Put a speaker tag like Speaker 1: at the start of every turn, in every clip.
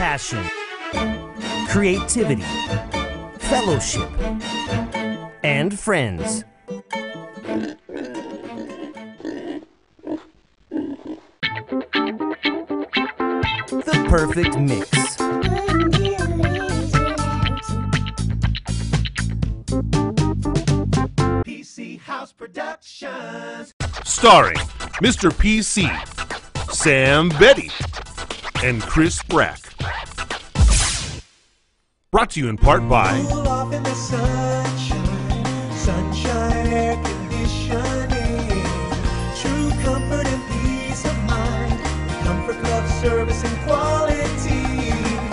Speaker 1: passion, creativity, fellowship, and friends. The perfect mix.
Speaker 2: PC House Productions.
Speaker 3: Starring Mr. PC, Sam Betty, and Chris Brack. Brought to you in part by
Speaker 2: Cool off in the sunshine air conditioning. True comfort and peace of mind. Comfort Club service and quality.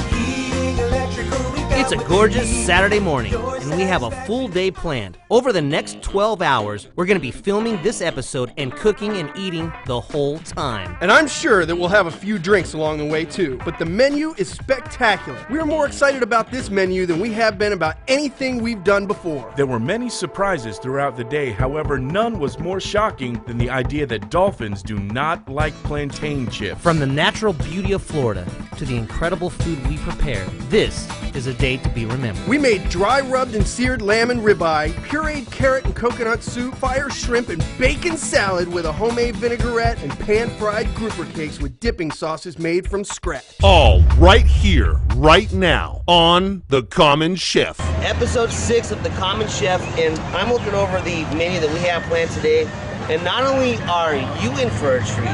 Speaker 2: Heating, electrical, we got
Speaker 1: It's a
Speaker 2: what you
Speaker 1: gorgeous
Speaker 2: need.
Speaker 1: Saturday morning, and we have a full day planned. Over the next 12 hours, we're going to be filming this episode and cooking and eating the whole time.
Speaker 4: And I'm sure that we'll have a few drinks along the way too. But the menu is spectacular. We're more excited about this menu than we have been about anything we've done before.
Speaker 5: There were many surprises throughout the day, however, none was more shocking than the idea that dolphins do not like plantain chips.
Speaker 1: From the natural beauty of Florida to the incredible food we prepare, this is a day to be remembered.
Speaker 4: We made dry rubbed and seared lamb and ribeye, pureed carrot and coconut soup, fire shrimp and bacon salad with a homemade vinaigrette, and pan-fried grouper cakes with dipping sauces made from scratch.
Speaker 3: all right here, right now, on The Common Chef.
Speaker 6: Episode 6 of The Common Chef, and I'm looking over the menu that we have planned today, and not only are you in for a treat,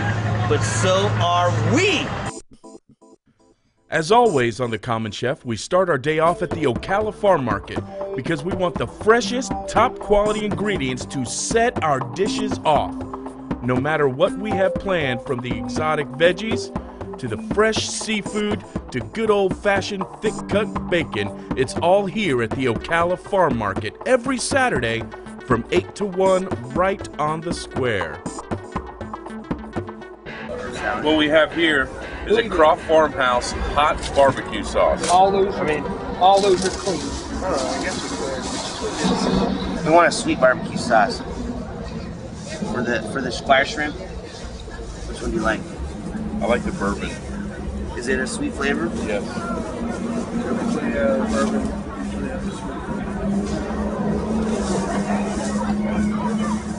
Speaker 6: but so are we!
Speaker 5: As always on The Common Chef, we start our day off at the Ocala Farm Market because we want the freshest, top quality ingredients to set our dishes off. No matter what we have planned, from the exotic veggies to the fresh seafood to good old-fashioned thick-cut bacon, it's all here at the Ocala Farm Market every Saturday from 8 to 1 right on the square.
Speaker 7: What we have here is a Croft Farmhouse hot barbecue sauce.
Speaker 8: All those are clean.
Speaker 6: We want a sweet barbecue sauce. For the fire shrimp, which one do you like?
Speaker 7: I like the bourbon.
Speaker 6: Is it a sweet flavor?
Speaker 7: Yes.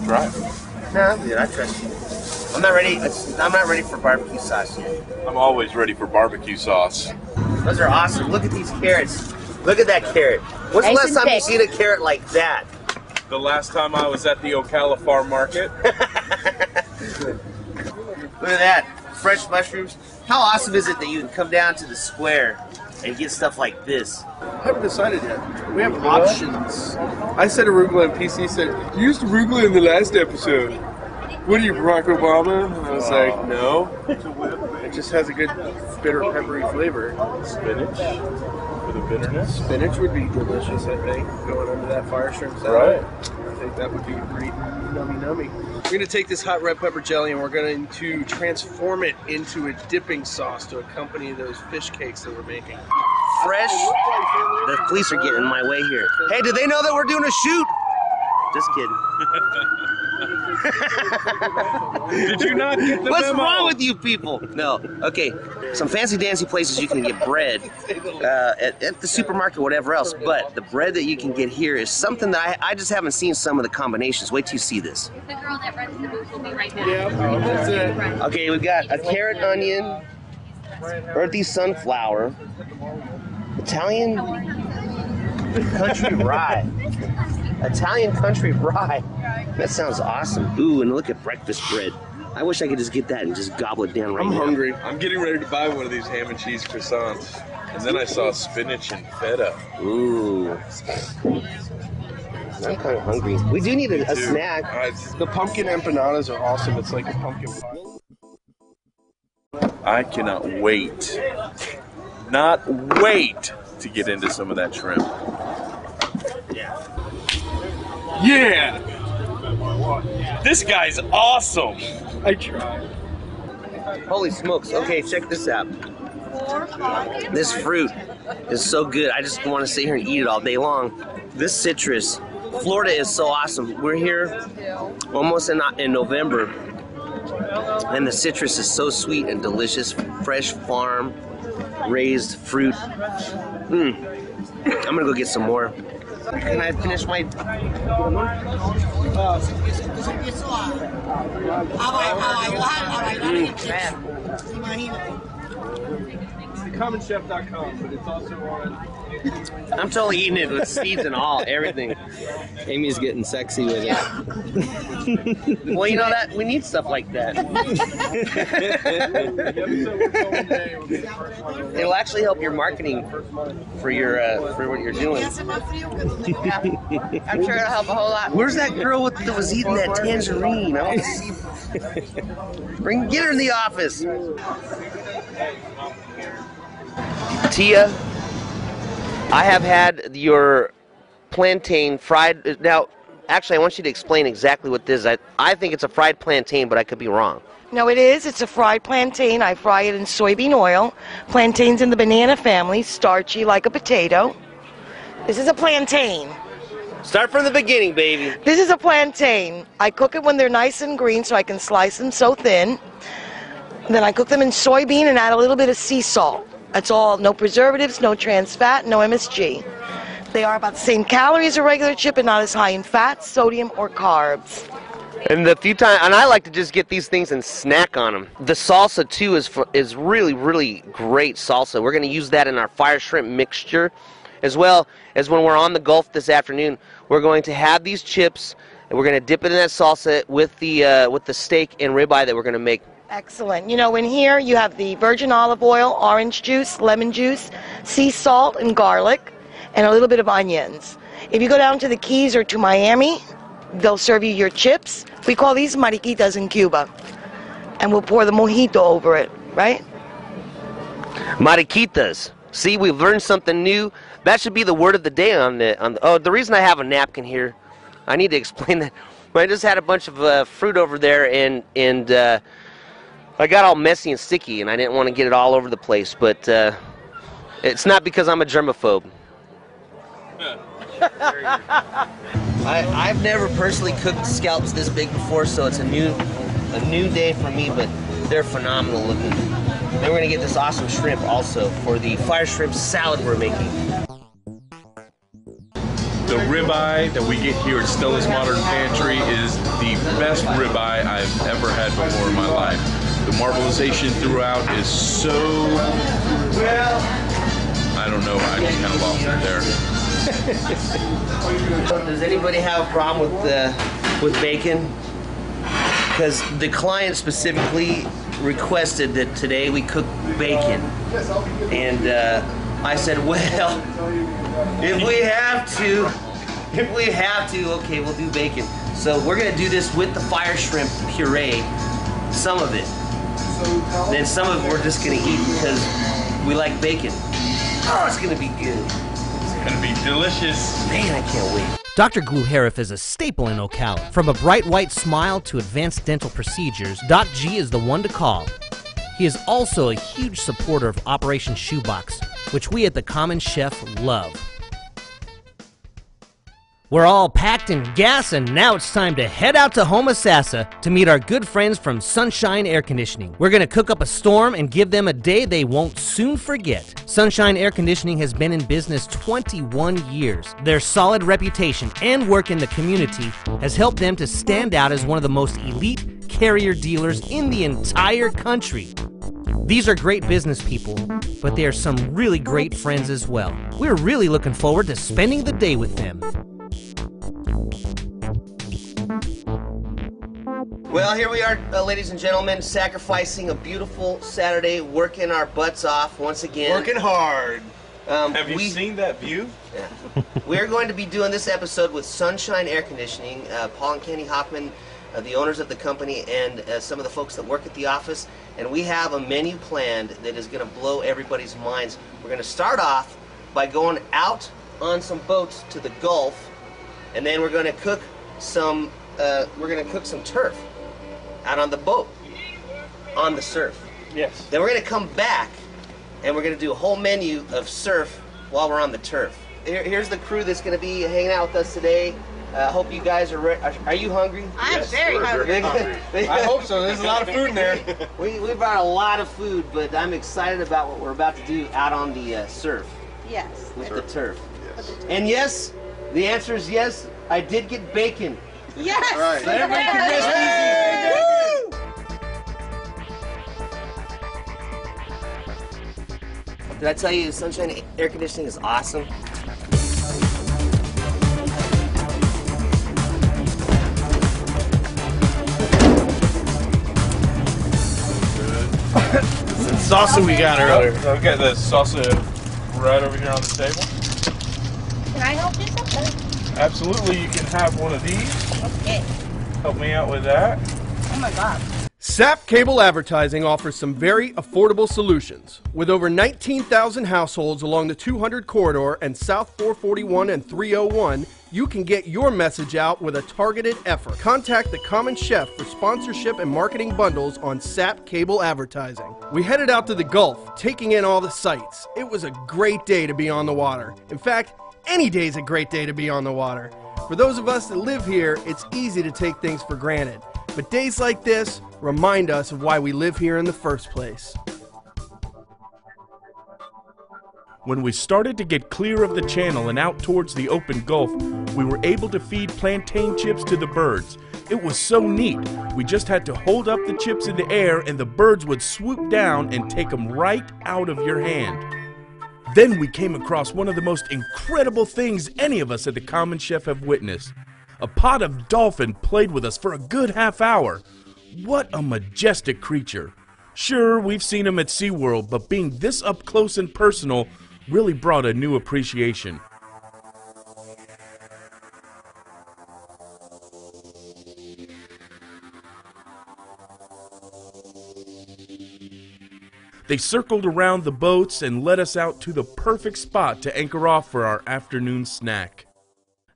Speaker 7: Try it.
Speaker 6: No, I'm good. I trust you. I'm not ready for barbecue sauce yet.
Speaker 7: I'm always ready for barbecue sauce.
Speaker 6: Those are awesome. Look at these carrots. Look at that carrot. When's the last time you've seen a carrot like that?
Speaker 7: The last time I was at the Ocala Farm Market.
Speaker 6: Look at that. Fresh mushrooms. How awesome is it that you can come down to the square and get stuff like this?
Speaker 4: I haven't decided yet. We have options. I said arugula and PC said, you used arugula in the last episode. What are you, Barack Obama? And I was like, no. It just has a good bitter peppery flavor.
Speaker 7: Spinach for the bitterness.
Speaker 4: Spinach would be delicious, I think, going under that fire shrimp salad.
Speaker 7: Right.
Speaker 4: I think that would be great. Nummy. We're going to take this hot red pepper jelly and we're going to transform it into a dipping sauce to accompany those fish cakes that we're making.
Speaker 6: Fresh. The police are getting in my way here. Hey, do they know that we're doing a shoot? Just kidding.
Speaker 7: Did you not get the
Speaker 6: What's
Speaker 7: memo?
Speaker 6: wrong with you people? No. Okay. Some fancy dancy places you can get bread at the supermarket, whatever else. But the bread that you can get here is something that I just haven't seen some of the combinations. Wait till you see this.
Speaker 9: The girl that runs the booth will be right back.
Speaker 4: Yeah, that's it.
Speaker 6: Okay, we've got a carrot onion, earthy sunflower, Italian country rye. Italian country rye. That sounds awesome. Ooh, and look at breakfast bread. I wish I could just get that and just gobble it down right now.
Speaker 4: I'm hungry.
Speaker 7: I'm getting ready to buy one of these ham and cheese croissants. And then I saw spinach and feta.
Speaker 6: Ooh. I'm kind of hungry. We do need a snack.
Speaker 4: The pumpkin empanadas are awesome. It's like a pumpkin pie.
Speaker 7: I cannot wait. Not wait to get into some of that shrimp. Yeah! This guy's awesome!
Speaker 4: I tried.
Speaker 6: Holy smokes. Okay, check this out. This fruit is so good. I just want to sit here and eat it all day long. This citrus, Florida is so awesome. We're here almost in November, and the citrus is so sweet and delicious. Fresh farm, raised fruit. I'm gonna go get some more. Can I finish my?
Speaker 4: CommonChef.com, but it's also on.
Speaker 6: I'm totally eating it with seeds and all, everything.
Speaker 10: Amy's getting sexy with it.
Speaker 6: Well, you know that we need stuff like that. It'll actually help your marketing for your for what you're doing.
Speaker 9: I'm sure it'll help a whole lot.
Speaker 6: Where's that girl that was eating that tangerine? I want to see. Get her in the office. Tia, I have had your plantain fried. Now, actually, I want you to explain exactly what this is. I think it's a fried plantain, but I could be wrong.
Speaker 11: No, it is. It's a fried plantain. I fry it in soybean oil. Plantain's in the banana family, starchy like a potato. This is a plantain.
Speaker 6: Start from the beginning, baby.
Speaker 11: This is a plantain. I cook it when they're nice and green so I can slice them so thin. Then I cook them in soybean and add a little bit of sea salt. That's all. No preservatives, no trans fat, no MSG. They are about the same calories as a regular chip and not as high in fat, sodium, or carbs.
Speaker 6: And the few times, and I like to just get these things and snack on them. The salsa too is really, really great salsa. We're going to use that in our fire shrimp mixture, as well as when we're on the Gulf this afternoon. We're going to have these chips, and we're going to dip it in that salsa with the steak and ribeye that we're going to make.
Speaker 11: Excellent. You know, in here you have the virgin olive oil, orange juice, lemon juice, sea salt, and garlic, and a little bit of onions. If you go down to the Keys or to Miami, they'll serve you your chips. We call these mariquitas in Cuba. And we'll pour the mojito over it, right?
Speaker 6: Mariquitas. See, we've learned something new. That should be the word of the day on the oh, the reason I have a napkin here, I need to explain that. I just had a bunch of fruit over there, and I got all messy and sticky, and I didn't want to get it all over the place, but it's not because I'm a germaphobe. I've never personally cooked scallops this big before, so it's a new day for me, but they're phenomenal looking. Then we're going to get this awesome shrimp also for the fire shrimp salad we're making.
Speaker 5: The ribeye that we get here at Stella's Modern Pantry is the best ribeye I've ever had before in my life. The marbleization throughout is so, well, I don't know, I just kind of lost it there.
Speaker 6: Does anybody have a problem with bacon? Because the client specifically requested that today we cook bacon, and I said, well, if we have to, okay, we'll do bacon. So we're gonna do this with the fire shrimp puree, some of it. Then some of it we're just gonna eat because we like bacon. Oh, it's gonna be good.
Speaker 5: It's gonna be delicious.
Speaker 6: Man, I can't wait.
Speaker 1: Dr. Gluharif is a staple in Ocala. From a bright white smile to advanced dental procedures, Doc G is the one to call. He is also a huge supporter of Operation Shoebox, which we at The Common Chef love. We're all packed in gas, and now it's time to head out to Homosassa to meet our good friends from Sunshine Air Conditioning. We're going to cook up a storm and give them a day they won't soon forget. Sunshine Air Conditioning has been in business 21 years. Their solid reputation and work in the community has helped them to stand out as one of the most elite carrier dealers in the entire country. These are great business people, but they are some really great friends as well. We're really looking forward to spending the day with them.
Speaker 6: Well, here we are, ladies and gentlemen, sacrificing a beautiful Saturday, working our butts off once again.
Speaker 4: Working hard.
Speaker 5: Have you seen that view?
Speaker 6: Yeah. We're going to be doing this episode with Sunshine Air Conditioning. Paul and Kenny Hoffman, the owners of the company, and some of the folks that work at the office. And we have a menu planned that is going to blow everybody's minds. We're going to start off by going out on some boats to the Gulf, and then we're going to cook some turf out on the boat, on the surf.
Speaker 4: Yes.
Speaker 6: Then we're going to come back, and we're going to do a whole menu of surf while we're on the turf. Here's the crew that's going to be hanging out with us today. I hope you guys are ready. Are you hungry?
Speaker 9: I'm very hungry.
Speaker 4: I hope so. There's a lot of food in there.
Speaker 6: We brought a lot of food, but I'm excited about what we're about to do out on the surf.
Speaker 9: Yes.
Speaker 6: With the turf. Yes. And yes, the answer is yes. I did get bacon.
Speaker 9: Yes.
Speaker 4: All right.
Speaker 6: So everybody can rest easy. Did I tell you Sunshine Air Conditioning is awesome?
Speaker 4: Salsa we got earlier.
Speaker 5: So I've got the salsa right over here on the table.
Speaker 9: Can I help you something?
Speaker 5: Absolutely, you can have one of these.
Speaker 9: Okay.
Speaker 5: Help me out with that.
Speaker 9: Oh my God.
Speaker 12: SAP Cable Advertising offers some very affordable solutions. With over 19,000 households along the 200 corridor and South 441 and 301, you can get your message out with a targeted effort. Contact the Common Chef for sponsorship and marketing bundles on SAP Cable Advertising. We headed out to the Gulf, taking in all the sights. It was a great day to be on the water. In fact, any day's a great day to be on the water. For those of us that live here, it's easy to take things for granted. But days like this remind us of why we live here in the first place.
Speaker 5: When we started to get clear of the channel and out towards the open Gulf, we were able to feed plantain chips to the birds. It was so neat. We just had to hold up the chips in the air and the birds would swoop down and take them right out of your hand. Then we came across one of the most incredible things any of us at the Common Chef have witnessed. A pod of dolphin played with us for a good half hour. What a majestic creature. Sure, we've seen them at SeaWorld, but being this up close and personal really brought a new appreciation. They circled around the boats and led us out to the perfect spot to anchor off for our afternoon snack.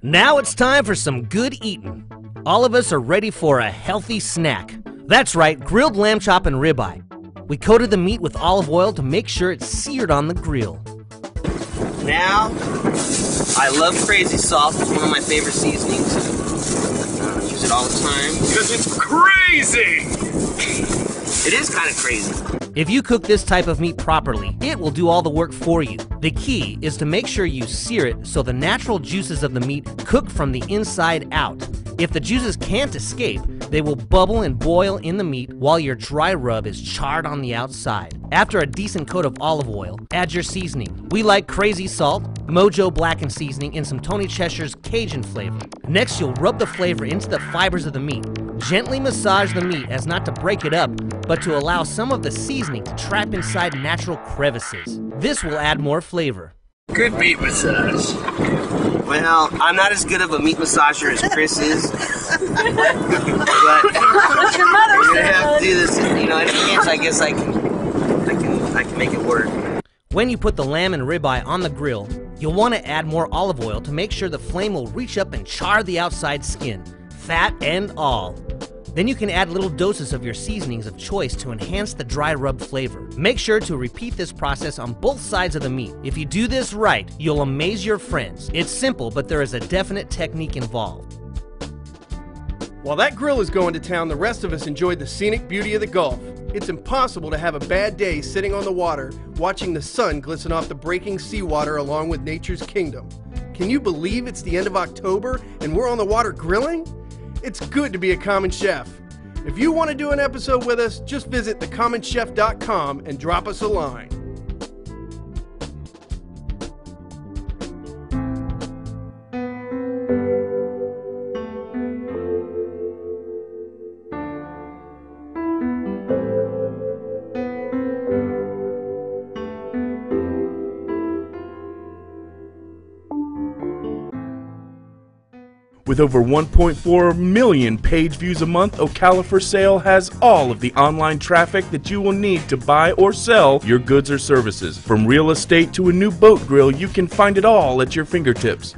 Speaker 1: Now it's time for some good eating. All of us are ready for a healthy snack. That's right, grilled lamb chop and ribeye. We coated the meat with olive oil to make sure it's seared on the grill.
Speaker 6: Now, I love crazy salt. It's one of my favorite seasonings. I use it all the time.
Speaker 4: Because it's crazy!
Speaker 6: It is kind of crazy.
Speaker 1: If you cook this type of meat properly, it will do all the work for you. The key is to make sure you sear it so the natural juices of the meat cook from the inside out. If the juices can't escape, they will bubble and boil in the meat while your dry rub is charred on the outside. After a decent coat of olive oil, add your seasoning. We like crazy salt, Mojo blackened seasoning, and some Tony Cheshire's Cajun flavor. Next, you'll rub the flavor into the fibers of the meat. Gently massage the meat as not to break it up, but to allow some of the seasoning to trap inside natural crevices. This will add more flavor.
Speaker 4: Good meat massage.
Speaker 6: Well, I'm not as good of a meat massager as Chris is, but
Speaker 9: What your mother
Speaker 6: we're gonna
Speaker 9: said.
Speaker 6: have to do this. You know, in a pinch, I guess I can make it work.
Speaker 1: When you put the lamb and ribeye on the grill, you'll want to add more olive oil to make sure the flame will reach up and char the outside skin, fat and all. Then you can add little doses of your seasonings of choice to enhance the dry rub flavor. Make sure to repeat this process on both sides of the meat. If you do this right, you'll amaze your friends. It's simple, but there is a definite technique involved.
Speaker 12: While that grill is going to town, the rest of us enjoyed the scenic beauty of the Gulf. It's impossible to have a bad day sitting on the water, watching the sun glisten off the breaking seawater along with nature's kingdom. Can you believe it's the end of October and we're on the water grilling? It's good to be a Common Chef. If you want to do an episode with us, just visit thecommonchef.com and drop us a line.
Speaker 5: With over 1.4 million page views a month, Ocala for Sale has all of the online traffic that you will need to buy or sell your goods or services. From real estate to a new boat grill, you can find it all at your fingertips.